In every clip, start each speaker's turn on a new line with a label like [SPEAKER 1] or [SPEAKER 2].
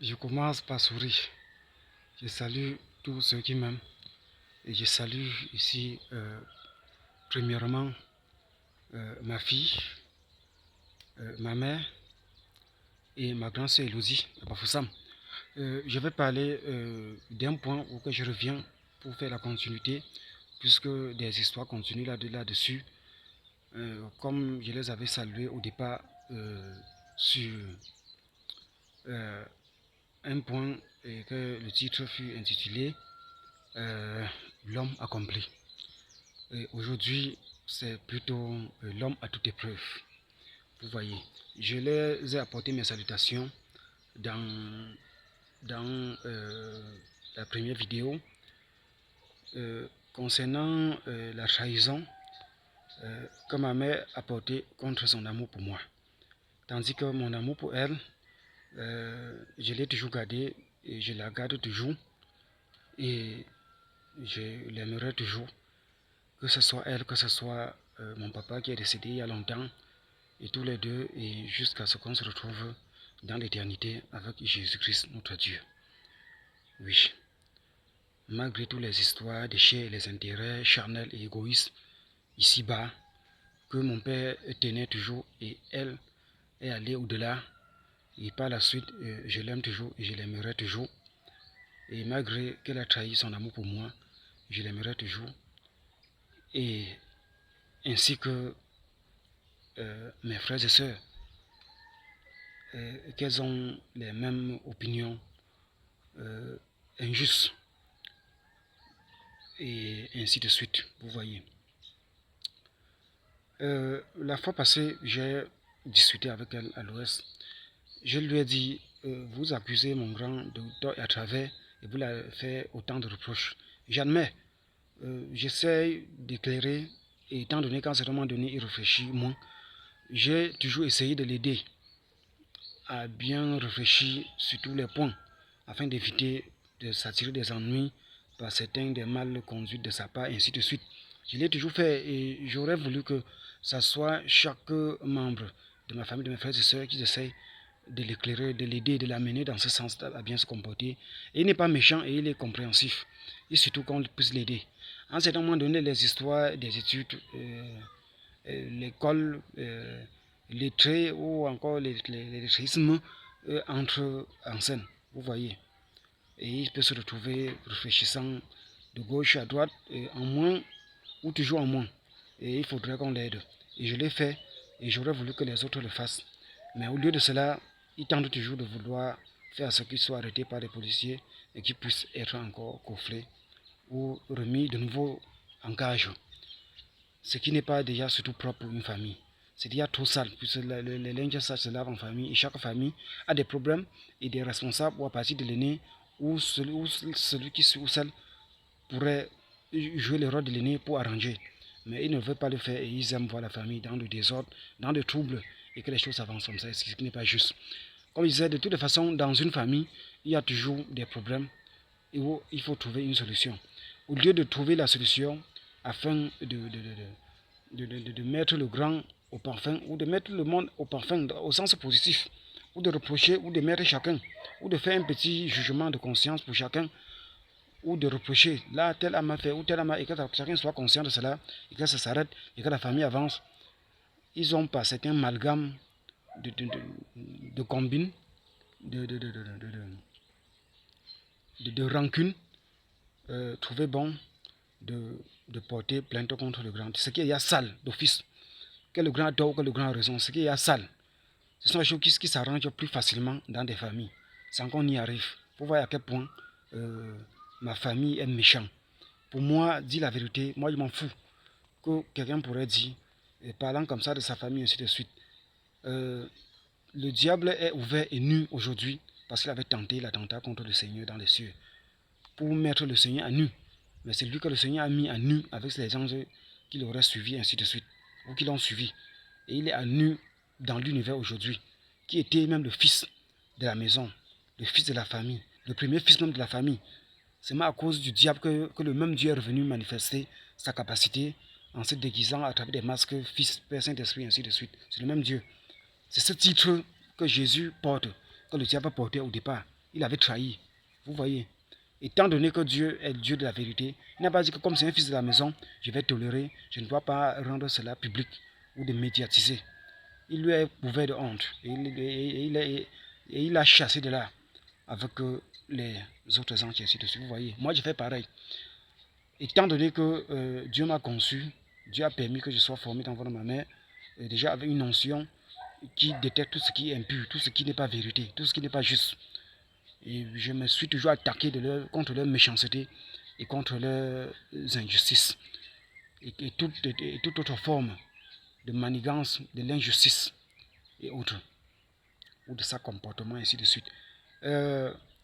[SPEAKER 1] Je commence par sourire. Je salue tous ceux qui m'aiment. Et je salue ici, premièrement, ma fille, ma mère et ma grande sœur Elodie, Bafoussam. Je vais parler d'un point auquel je reviens pour faire la continuité, puisque des histoires continuent là-dessus. Comme je les avais salués au départ sur un point et que le titre fut intitulé L'homme accompli. Aujourd'hui, c'est plutôt l'homme à toute épreuve. Vous voyez, je les ai apporté mes salutations dans la première vidéo concernant la trahison que ma mère a portée contre son amour pour moi. Tandis que mon amour pour elle, je l'ai toujours gardé et je la garde toujours et je l'aimerai toujours. Que ce soit elle, que ce soit mon papa qui est décédé il y a longtemps, et tous les deux, et jusqu'à ce qu'on se retrouve dans l'éternité avec Jésus-Christ, notre Dieu. Oui. Malgré toutes les histoires de chair et les intérêts charnels et égoïstes ici-bas, que mon père tenait toujours et elle est allée au-delà, et par la suite, je l'aime toujours et je l'aimerai toujours. Et malgré qu'elle a trahi son amour pour moi, je l'aimerai toujours. Et ainsi que mes frères et sœurs, qu'elles ont les mêmes opinions injustes, et ainsi de suite, vous voyez. La fois passée, j'ai discuté avec elle à l'ouest. Je lui ai dit, vous accusez mon grand de tort et à travers, et vous l'avez fait autant de reproches. J'admets, j'essaie d'éclairer, et étant donné qu'à un certain moment donné, il réfléchit moins, j'ai toujours essayé de l'aider à bien réfléchir sur tous les points, afin d'éviter de s'attirer des ennuis par certains des mal conduites de sa part, et ainsi de suite. Je l'ai toujours fait et j'aurais voulu que ça soit chaque membre de ma famille, de mes frères et sœurs qui essayent de l'éclairer, de l'aider, de l'amener dans ce sens à bien se comporter. Et il n'est pas méchant et il est compréhensif. Et surtout qu'on puisse l'aider. À un certain moment donné, les histoires des études, l'école, les traits ou encore les lettrismes entrent en scène. Vous voyez. Et il peut se retrouver réfléchissant de gauche à droite, en moins ou toujours en moins. Et il faudrait qu'on l'aide. Et je l'ai fait et j'aurais voulu que les autres le fassent. Mais au lieu de cela, il tente toujours de vouloir faire ce qu'il soit arrêté par les policiers et qu'il puisse être encore coffré ou remis de nouveau en cage. Ce qui n'est pas déjà surtout propre pour une famille. C'est déjà trop sale, puisque les linges sales se lavent en famille et chaque famille a des problèmes et des responsables ou à partir de l'aîné ou celui qui ou celle pourrait jouer le rôle de l'aîné pour arranger. Mais ils ne veulent pas le faire et ils aiment voir la famille dans le désordre, dans le trouble et que les choses avancent comme ça, ce qui n'est pas juste. Comme je disais, de toute façon, dans une famille, il y a toujours des problèmes et où il faut trouver une solution. Au lieu de trouver la solution afin de mettre le grand au parfum ou de mettre le monde au parfum au sens positif, ou de reprocher ou de mettre chacun, ou de faire un petit jugement de conscience pour chacun, ou de reprocher là tel a mal fait ou tel a mal, et que chacun soit conscient de cela et que ça s'arrête et que la famille avance. Ils ont par certains amalgames de combines, de rancune, trouvé bon de porter plainte contre le grand. Ce qui est sale d'office, que le grand a tort ou que le grand a raison, ce qui est sale, ce sont les choses qui s'arrangent plus facilement dans des familles, sans qu'on y arrive. Pour voir à quel point ma famille est méchante. Pour moi, dire la vérité, moi je m'en fous que quelqu'un pourrait dire, parlant comme ça de sa famille, ainsi de suite. Le diable est ouvert et nu aujourd'hui parce qu'il avait tenté l'attentat contre le Seigneur dans les cieux pour mettre le Seigneur à nu. Mais c'est lui que le Seigneur a mis à nu avec les anges qui l'auraient suivi, ainsi de suite, ou qui l'ont suivi. Et il est à nu dans l'univers aujourd'hui, qui était même le fils de la maison, le fils de la famille, le premier fils même de la famille. C'est même à cause du diable que le même Dieu est revenu manifester sa capacité en se déguisant à travers des masques, Fils, Père, Saint-Esprit, ainsi de suite. C'est le même Dieu. C'est ce titre que Jésus porte, que le diable portait au départ. il avait trahi. Vous voyez. Étant donné que Dieu est le Dieu de la vérité, il n'a pas dit que comme c'est un fils de la maison, je vais tolérer, je ne dois pas rendre cela public ou de médiatiser. Il lui est couvert de honte et il a chassé de là avec les autres anges et ainsi de suite. Vous voyez, moi je fais pareil. Étant donné que Dieu m'a conçu, Dieu a permis que je sois formé dans votre mère, déjà avec une notion qui détecte tout ce qui est impur, tout ce qui n'est pas vérité, tout ce qui n'est pas juste. Et je me suis toujours attaqué contre leur méchanceté et contre leurs injustices et toute autre forme de manigance de l'injustice et autres, ou de sa comportement, ainsi de suite.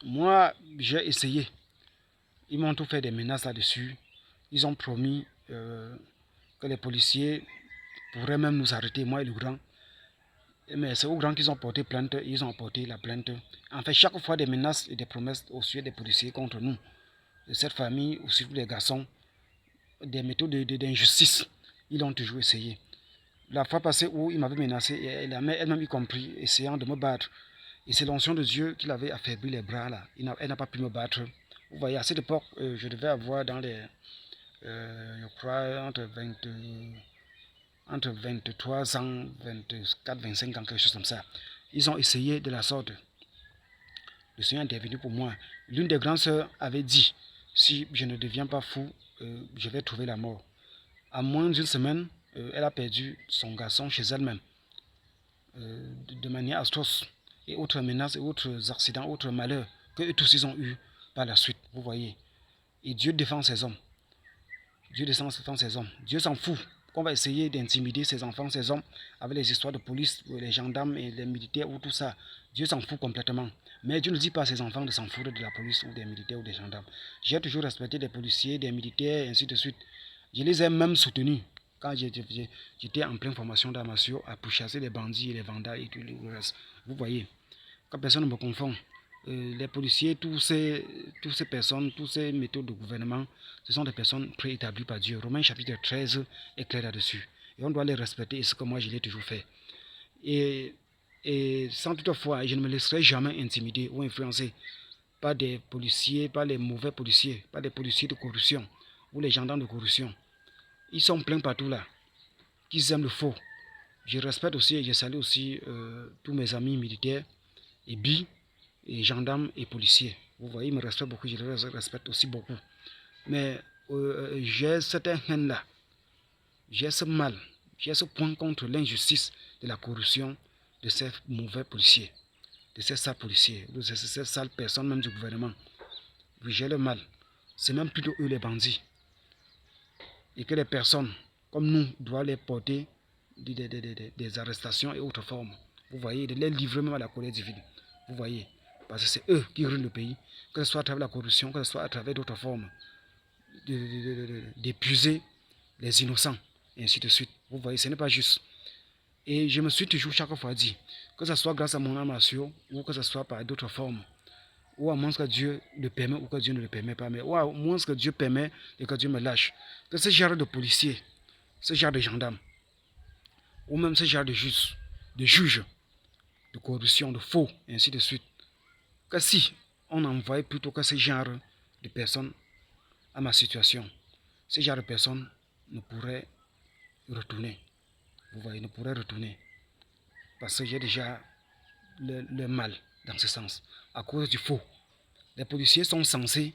[SPEAKER 1] Moi, j'ai essayé. Ils m'ont tout fait des menaces là-dessus. Ils ont promis que les policiers pourraient même nous arrêter, moi et le grand. Mais c'est au grand qu'ils ont porté plainte, ils ont porté la plainte. En fait, chaque fois des menaces et des promesses au sujet des policiers contre nous. De cette famille, ou surtout les garçons, des méthodes d'injustice, ils ont toujours essayé. La fois passée où il m'avait menacé, et la mère elle-même y compris, essayant de me battre. Et c'est l'onction de Dieu qui l'avait affaibli les bras là. Elle n'a pas pu me battre. Vous voyez, à cette époque, je devais avoir dans les, je crois, entre 23 ans, 24, 25 ans, quelque chose comme ça. Ils ont essayé de la sorte. Le Seigneur est intervenu pour moi. L'une des grandes sœurs avait dit, si je ne deviens pas fou, je vais trouver la mort. À moins d'une semaine, elle a perdu son garçon chez elle-même, de manière atroce. Et autres menaces, et autres accidents, autres malheurs que eux tous ils ont eu par la suite, vous voyez. Et Dieu défend ses hommes. Dieu défend ses hommes. Dieu s'en fout qu'on va essayer d'intimider ses enfants, ses hommes, avec les histoires de police, les gendarmes et les militaires ou tout ça. Dieu s'en fout complètement. Mais Dieu ne dit pas à ses enfants de s'en foutre de la police ou des militaires ou des gendarmes. J'ai toujours respecté des policiers, des militaires, et ainsi de suite. Je les ai même soutenus quand j'étais en pleine formation d'arts martiaux à pourchasser les bandits et les vandales et tout le reste. Vous voyez, quand personne ne me confond, les policiers, toutes ces personnes, toutes ces méthodes de gouvernement, ce sont des personnes préétablies par Dieu. Romains chapitre 13 est clair là-dessus. Et on doit les respecter, et c'est ce que moi je l'ai toujours fait. Et sans toutefois, je ne me laisserai jamais intimider ou influencer par des policiers, par les mauvais policiers, par des policiers de corruption ou les gendarmes de corruption. Ils sont pleins partout là, qu'ils aiment le faux. Je respecte aussi et je salue aussi tous mes amis militaires et et gendarmes et policiers. Vous voyez, ils me respectent beaucoup, je les respecte aussi beaucoup. Mais j'ai cette haine-là, j'ai ce mal, j'ai ce point contre l'injustice de la corruption de ces mauvais policiers, de ces sales policiers, de ces sales personnes même du gouvernement. Oui, j'ai le mal. C'est même plutôt eux les bandits. Et que les personnes comme nous doivent les porter des arrestations et autres formes. Vous voyez, de les livrer même à la colère divine. Vous voyez, parce que c'est eux qui ruinent le pays, que ce soit à travers la corruption, que ce soit à travers d'autres formes, d'épuiser les innocents, et ainsi de suite. Vous voyez, ce n'est pas juste. Et je me suis toujours chaque fois dit, que ce soit grâce à mon art martiaux, ou que ce soit par d'autres formes, ou à moins que Dieu le permet ou que Dieu ne le permet pas, mais ou à moins que Dieu permet et que Dieu me lâche, que ce genre de policiers, ce genre de gendarmes, ou même ce genre de juges, de corruption, de faux, et ainsi de suite, que si on envoyait plutôt que ce genre de personnes à ma situation, ce genre de personnes ne pourraient retourner. Vous voyez, ne pourraient retourner. Parce que j'ai déjà le mal dans ce sens, à cause du faux. Les policiers sont censés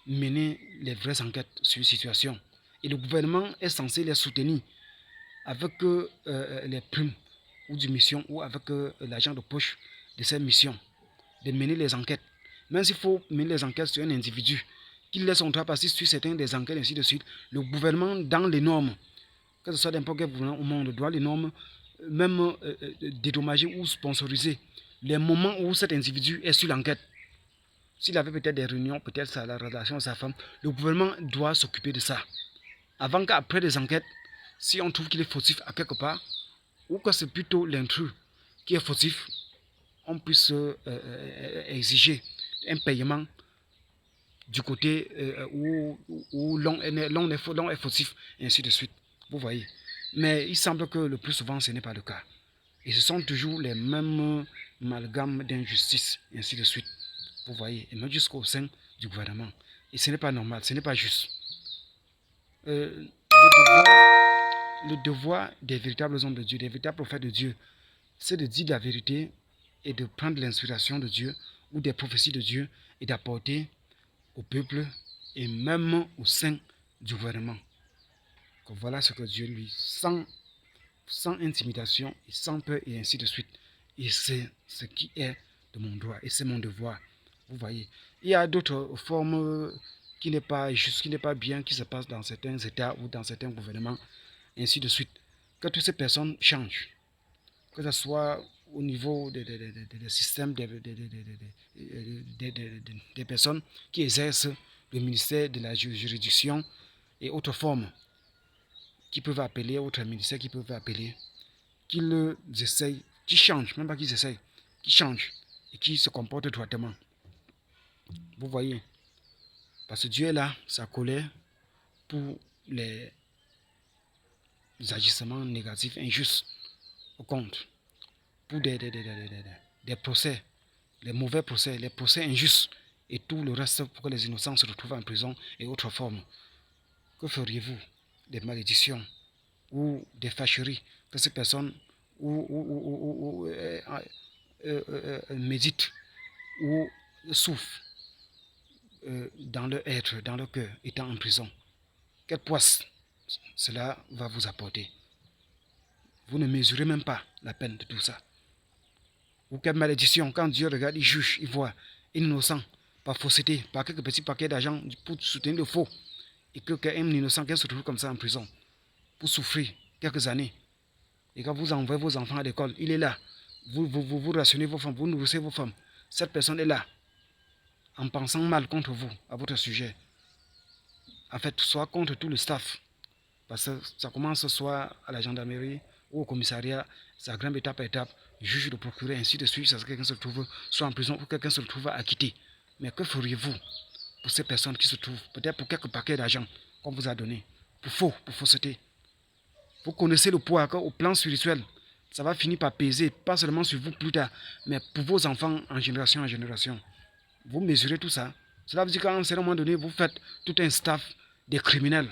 [SPEAKER 1] mener les vraies enquêtes sur une situation. Et le gouvernement est censé les soutenir avec les primes ou du mission ou avec l'argent de poche de ces missions, de mener les enquêtes. Même s'il faut mener les enquêtes sur un individu, qu'il laisse son travail passer sur certaines des enquêtes, ainsi de suite, le gouvernement, dans les normes, que ce soit n'importe quel gouvernement au monde, doit les normes même dédommager ou sponsoriser les moments où cet individu est sur l'enquête. S'il avait peut-être des réunions, peut-être la relation à sa femme, le gouvernement doit s'occuper de ça. Avant qu'après des enquêtes, si on trouve qu'il est fautif à quelque part, ou que c'est plutôt l'intrus qui est fautif, on puisse exiger un paiement du côté où l'on est fautif, et ainsi de suite. Vous voyez. Mais il semble que le plus souvent, ce n'est pas le cas. Et ce sont toujours les mêmes amalgames d'injustice, et ainsi de suite. Vous voyez, et même jusqu'au sein du gouvernement. Et ce n'est pas normal, ce n'est pas juste. Le devoir des véritables hommes de Dieu, des véritables prophètes de Dieu, c'est de dire la vérité et de prendre l'inspiration de Dieu ou des prophéties de Dieu et d'apporter au peuple et même au sein du gouvernement. Que voilà ce que Dieu lui, sans intimidation et sans peur et ainsi de suite. Et c'est ce qui est de mon droit et c'est mon devoir. Vous voyez, il y a d'autres formes qui n'est pas juste, qui n'est pas bien, qui se passent dans certains États ou dans certains gouvernements, ainsi de suite. Que toutes ces personnes changent, que ce soit au niveau des systèmes des personnes qui exercent le ministère de la juridiction et autres formes qui peuvent appeler, autres ministères qui peuvent appeler, qu'ils essayent, qui changent, même pas qu'ils essayent, qui changent et qui se comportent droitement. Vous voyez, parce que Dieu est là, sa colère, pour les agissements négatifs, injustes, au compte, pour des procès, les mauvais procès, les procès injustes, et tout le reste pour que les innocents se retrouvent en prison et autres formes. Que feriez-vous? Des malédictions ou des fâcheries que ces personnes méditent ou souffrent dans leur être, dans leur cœur, étant en prison. Quelle poisse cela va vous apporter? Vous ne mesurez même pas la peine de tout ça. Ou quelle malédiction, quand Dieu regarde, il juge, il voit un innocent, par fausseté, par quelques petits paquets d'argent pour soutenir le faux, et qu'un innocent qui se trouve comme ça en prison, pour souffrir quelques années. Et quand vous envoyez vos enfants à l'école, il est là. Vous rationnez vos femmes, vous nourrissez vos femmes. Cette personne est là, en pensant mal contre vous, à votre sujet. En fait, soit contre tout le staff. Parce que ça commence soit à la gendarmerie ou au commissariat, ça grimpe étape par étape, juge, le procureur, ainsi de suite, ça que quelqu'un se trouve soit en prison ou quelqu'un se retrouve acquitté. Mais que feriez-vous pour ces personnes qui se trouvent, peut-être pour quelques paquets d'argent qu'on vous a donné, pour fausseté? Vous connaissez le poids qu'au plan spirituel, ça va finir par peser, pas seulement sur vous plus tard, mais pour vos enfants en génération en génération. Vous mesurez tout ça. Cela veut dire qu'à un certain moment donné, vous faites tout un staff des criminels.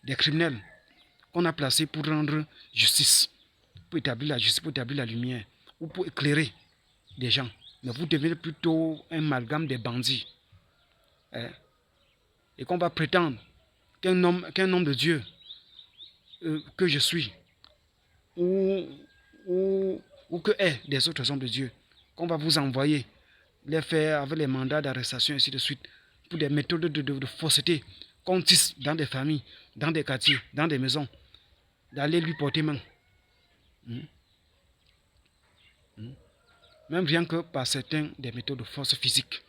[SPEAKER 1] Des criminels qu'on a placés pour rendre justice, pour établir la justice, pour établir la lumière, ou pour éclairer des gens. Mais vous devenez plutôt un amalgame des bandits. Et qu'on va prétendre qu'un homme de Dieu que je suis, ou que est des autres hommes de Dieu, qu'on va vous envoyer, les faire avec les mandats d'arrestation, ainsi de suite, pour des méthodes de fausseté, qu'on tisse dans des familles, dans des quartiers, dans des maisons, d'aller lui porter main. Même rien que par certains des méthodes de force physique.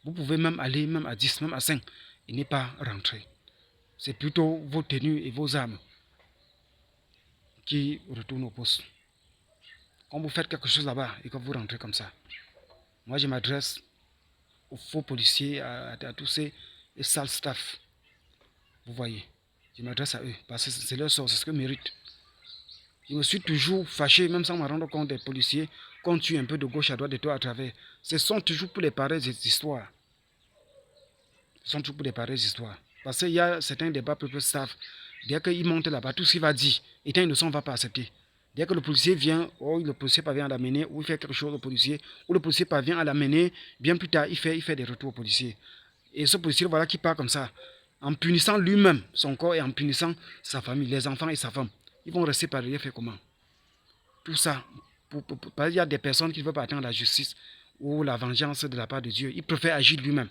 [SPEAKER 1] Vous pouvez même aller même à 10, même à 5, et n'est pas rentrer. C'est plutôt vos tenues et vos armes qui retournent au poste. Quand vous faites quelque chose là-bas et que vous rentrez comme ça, moi je m'adresse aux faux policiers, à tous ces sales staff. Vous voyez, je m'adresse à eux parce que c'est leur sort, c'est ce qu'ils méritent. Je me suis toujours fâché, même sans me rendre compte des policiers, qu'on tue un peu de gauche à droite, de toi à travers. Ce sont toujours pour les pareilles histoires. Ce sont toujours pour les pareilles histoires. Parce qu'il y a certains débats peu staff. Dès qu'il monte là-bas, tout ce qu'il va dire, étant innocent, on ne va pas accepter. Dès que le policier vient, ou le policier parvient à l'amener, ou il fait quelque chose au policier, ou le policier parvient à l'amener, bien plus tard, il fait des retours au policier. Et ce policier, voilà, qui part comme ça, en punissant lui-même, son corps, et en punissant sa famille, les enfants et sa femme. Ils vont rester par derrière, faire comment? Tout ça, il y a des personnes qui ne veulent pas attendre la justice ou la vengeance de la part de Dieu. Ils préfèrent agir lui-même.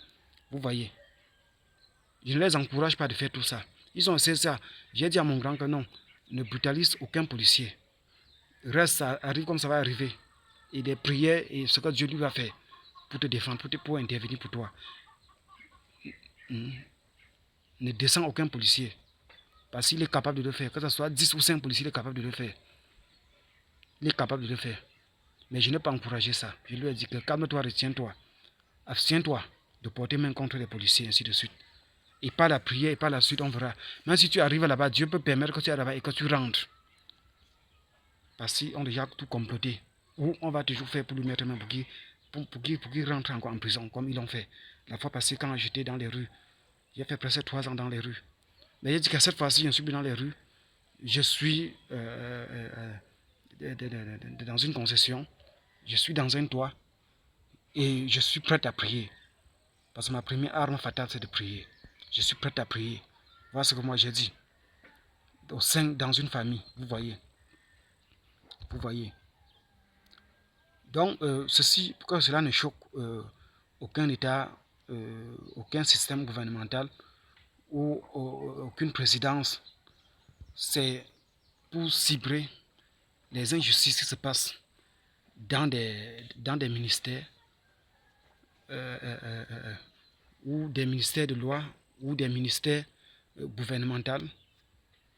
[SPEAKER 1] Vous voyez. Je ne les encourage pas de faire tout ça. Ils ont essayé ça. J'ai dit à mon grand que non, ne brutalise aucun policier. Reste, ça arrive comme ça va arriver. Et des prières et ce que Dieu lui va faire pour te défendre, pour intervenir pour toi. Ne descends aucun policier. Parce qu'il est capable de le faire. Que ce soit 10 ou 5 policiers, il est capable de le faire. Il est capable de le faire. Mais je n'ai pas encouragé ça. Je lui ai dit que calme-toi, retiens-toi. Abstiens-toi de porter main contre les policiers, ainsi de suite. Et par la prière, et par la suite, on verra. Même si tu arrives là-bas, Dieu peut permettre que tu ailles là-bas et que tu rentres. Parce qu'on a déjà tout comploté. Ou on va toujours faire pour lui mettre main pour qu'il pour qu'ils rentrent encore en prison, comme ils l'ont fait. La fois passée, quand j'étais dans les rues, j'ai fait presque 3 ans dans les rues. Mais j'ai dit que cette fois-ci, je ne suis plus dans les rues. Je suis dans une concession. Je suis dans un toit. Et je suis prêt à prier. Parce que ma première arme fatale, c'est de prier. Je suis prêt à prier. Voilà ce que moi j'ai dit. Dans une famille, vous voyez. Vous voyez. Donc, ceci, pour que cela ne choque aucun État, aucun système gouvernemental ou aucune présidence, c'est pour cibler les injustices qui se passent dans des ministères ou des ministères de loi ou des ministères gouvernementaux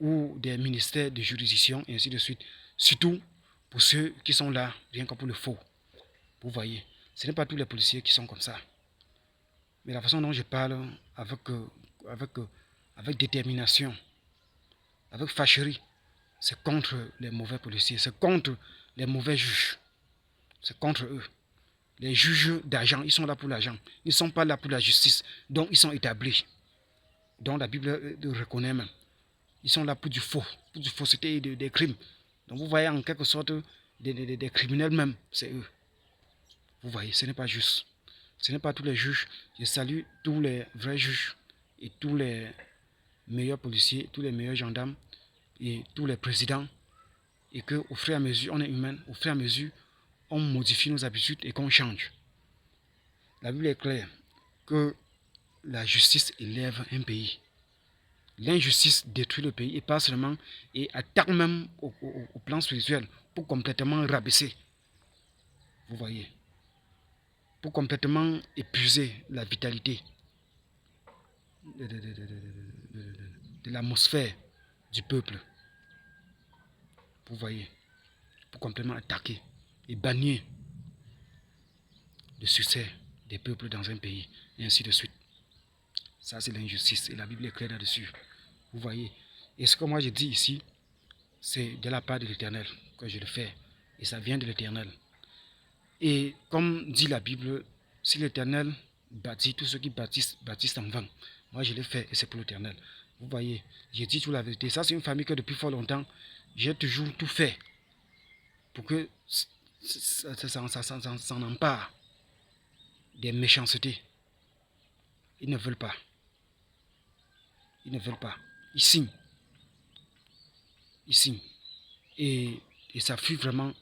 [SPEAKER 1] ou des ministères de juridiction et ainsi de suite. Surtout pour ceux qui sont là rien que pour le faux. Vous voyez, ce n'est pas tous les policiers qui sont comme ça. Mais la façon dont je parle avec détermination, avec fâcherie, c'est contre les mauvais policiers, c'est contre les mauvais juges. C'est contre eux. Les juges d'argent, ils sont là pour l'argent. Ils ne sont pas là pour la justice. Donc ils sont établis. Donc la Bible le reconnaît même. Ils sont là pour du faux, pour du fausseté et des crimes. Donc vous voyez en quelque sorte des criminels même, c'est eux. Vous voyez, ce n'est pas juste. Ce n'est pas tous les juges. Je salue tous les vrais juges et tous les meilleurs policiers, tous les meilleurs gendarmes et tous les présidents. Et qu'au fur et à mesure, on est humain, au fur et à mesure, on modifie nos habitudes et qu'on change. La Bible est claire que la justice élève un pays. L'injustice détruit le pays et pas seulement, et attaque même au plan spirituel pour complètement rabaisser. Vous voyez, pour complètement épuiser la vitalité de l'atmosphère du peuple. Vous voyez, pour complètement attaquer et bannir le succès des peuples dans un pays, et ainsi de suite. Ça, c'est l'injustice, et la Bible est claire là-dessus. Vous voyez. Et ce que moi je dis ici, c'est de la part de l'Éternel que je le fais. Et ça vient de l'Éternel. Et comme dit la Bible, si l'Éternel bâtit, tous ceux qui bâtissent en vain. Moi je l'ai fait et c'est pour l'Éternel. Vous voyez, j'ai dit toute la vérité. Ça, c'est une famille que depuis fort longtemps, j'ai toujours tout fait pour que ça s'en empare des méchancetés. Ils ne veulent pas. Ils ne veulent pas. Ils signent. Ils signent. Et ça fut vraiment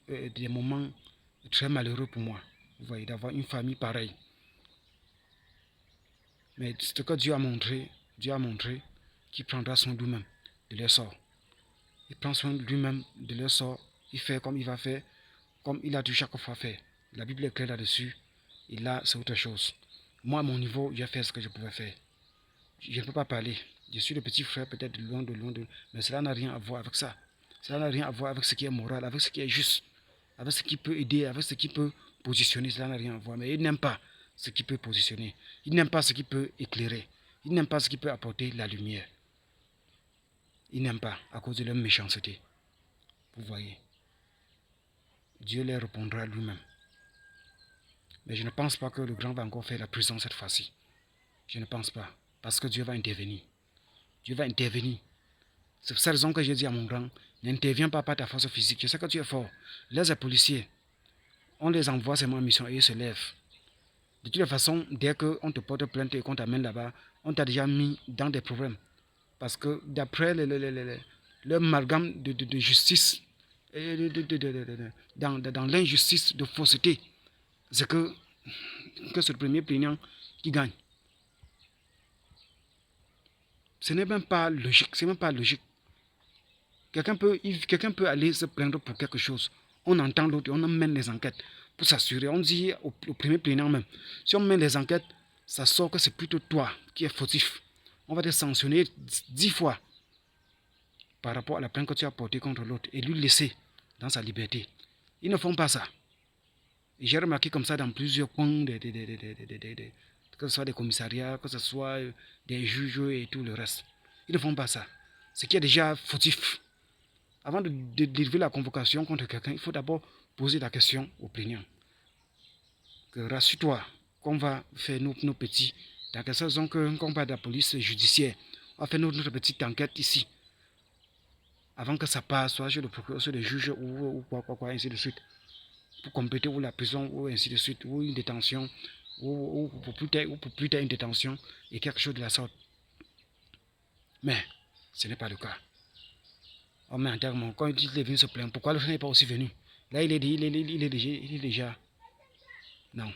[SPEAKER 1] des moments très malheureux pour moi. Vous voyez, d'avoir une famille pareille. Mais ce que Dieu a montré qu'il prendra soin de lui-même de leur sort. Il prend soin de lui-même de leur sort. Il fait comme il va faire, comme il a dû chaque fois faire. La Bible est claire là-dessus. Et là, c'est autre chose. Moi, à mon niveau, j'ai fait ce que je pouvais faire. Je ne peux pas parler. Je suis le petit frère, peut-être de loin, mais cela n'a rien à voir avec ça. Cela n'a rien à voir avec ce qui est moral, avec ce qui est juste, avec ce qui peut aider, avec ce qui peut positionner. Cela n'a rien à voir. Mais il n'aime pas ce qui peut positionner. Il n'aime pas ce qui peut éclairer. Il n'aime pas ce qui peut apporter la lumière. Il n'aime pas à cause de leur méchanceté. Vous voyez. Dieu leur répondra lui-même. Mais je ne pense pas que le grand va encore faire la prison cette fois-ci. Je ne pense pas. Parce que Dieu va intervenir. Dieu va intervenir. C'est pour cette raison que j'ai dit à mon grand, n'interviens pas par ta force physique. Je sais que tu es fort. Les policiers, on les envoie seulement en mission et ils se lèvent. De toute façon, dès qu'on te porte plainte et qu'on t'amène là-bas, on t'a déjà mis dans des problèmes. Parce que d'après l'amalgame de justice, dans l'injustice de fausseté, c'est que c'est le premier plaignant qui gagne. Ce n'est même pas logique. C'est même pas logique. Quelqu'un peut aller se plaindre pour quelque chose. On entend l'autre, on mène les enquêtes pour s'assurer. On dit au premier plaignant même, si on mène les enquêtes, ça sort que c'est plutôt toi qui es fautif. On va te sanctionner 10 fois par rapport à la plainte que tu as portée contre l'autre et lui laisser dans sa liberté. Ils ne font pas ça. Et j'ai remarqué comme ça dans plusieurs coins, que ce soit des commissariats, que ce soit des juges et tout le reste. Ils ne font pas ça. Ce qui est déjà fautif. Avant de délivrer la convocation contre quelqu'un, il faut d'abord poser la question au plaignant. Rassure-toi qu'on va faire nos petits, dans quelle saison qu'on parle de la police judiciaire, on va faire notre petite enquête ici, avant que ça passe, soit chez le procureur, chez le juge, ou quoi, ainsi de suite, pour compléter ou la prison, ou ainsi de suite, ou une détention, ou pour plus tard une détention, et quelque chose de la sorte. Mais ce n'est pas le cas. On met en terme, quand il est venu se plaindre, pourquoi le frère n'est pas aussi venu? Là, il est déjà. Non.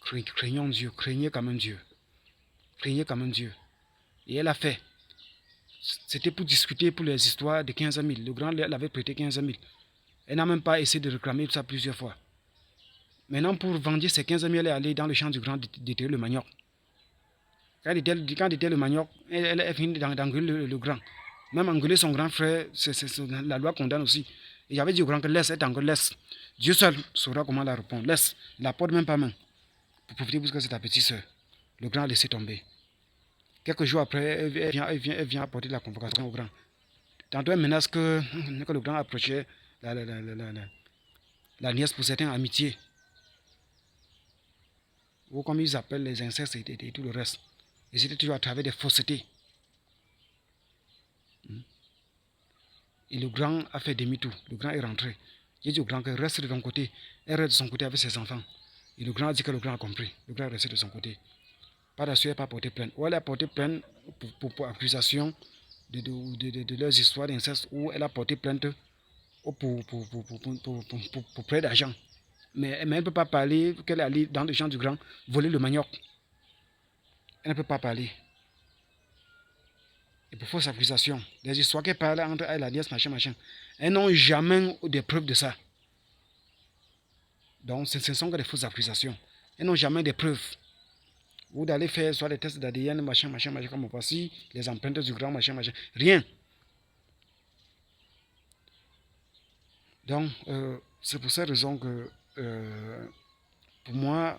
[SPEAKER 1] Craignons Dieu, craignez quand même Dieu. Craignez quand même Dieu. Et elle a fait. C'était pour discuter pour les histoires de 15 000. Le grand l'avait prêté 15 000. Elle n'a même pas essayé de réclamer ça plusieurs fois. Maintenant, pour vendre ces 15 000, elle est allée dans le champ du grand déterrer le manioc. Quand il était le manioc, elle est venue d'engueuler le grand. Même engueuler son grand frère, la loi condamne aussi. Et j'avais dit au grand que laisse, elle t'engueule, laisse. Dieu seul saura comment la répondre. Laisse. Il la porte même pas main. Pour profiter parce que c'est ta petite soeur. Le grand a laissé tomber. Quelques jours après, elle vient apporter la convocation au grand. Tantôt elle menace que le grand approchait la nièce pour certaines amitiés. Ou comme ils appellent les incestes et tout le reste. Et c'était toujours à travers des faussetés. Et le grand a fait demi-tour. Le grand est rentré. J'ai dit au grand que reste de ton côté. Elle reste de son côté avec ses enfants. Et le grand a dit que le grand a compris. Le grand est resté de son côté. Par la suite, elle n'a pas porté plainte. Ou elle a porté plainte pour accusation de leurs histoires d'inceste. Ou elle a porté plainte pour prêt d'argent. Mais elle ne peut pas parler qu'elle est allée dans le champ du grand voler le manioc. Elle ne peut pas parler. Et pour fausse accusation, les histoires qu'elle parle entre elle et la nièce, machin. Elles n'ont jamais des preuves de ça. Donc ce sont que des fausses accusations. Elles n'ont jamais des preuves. Ou d'aller faire soit des tests d'ADN, machin, comme voici, les empreintes du grand, machin. Rien. Donc, c'est pour cette raison que, pour moi,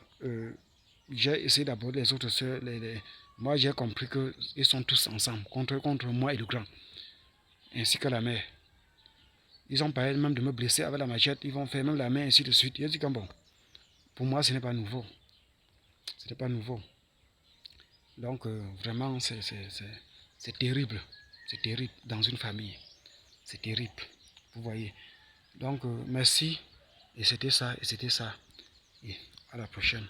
[SPEAKER 1] j'ai essayé d'aborder les autres soeurs. Moi, j'ai compris qu'ils sont tous ensemble, contre moi et le grand, ainsi que la mère. Ils ont parlé même de me blesser avec la machette, ils vont faire même la main, ainsi de suite. J'ai dit que bon, pour moi, ce n'est pas nouveau. Ce n'est pas nouveau. Donc, vraiment, c'est terrible. C'est terrible dans une famille. C'est terrible. Vous voyez. Donc, merci. Et c'était ça. Et à la prochaine.